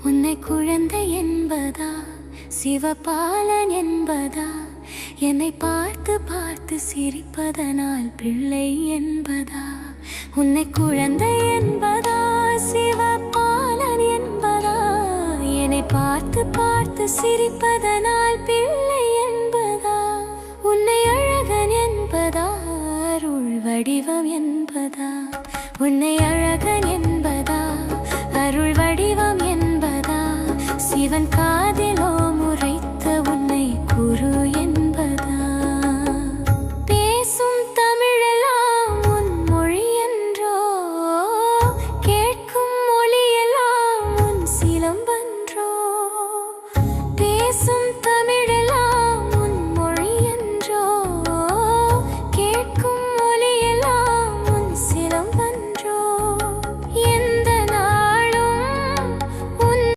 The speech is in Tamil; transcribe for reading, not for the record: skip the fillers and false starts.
உன்னை குழந்தை என்பதா, சிவபாலன் என்பதா, என்னை பார்த்து பார்த்து சிரிப்பதனால் பிள்ளை என்பதா? உன்னை குழந்தை என்பதா, சிவபாலன் என்பதா, என்னை பார்த்து பார்த்து சிரிப்பதனால் பிள்ளை என்பதா? உன்னை அழகன் என்பதா, அருள் வடிவம் என்பதா? உன்னை அழகன் என்பதா, அருள் வடிவம் என்பதா? சிவன்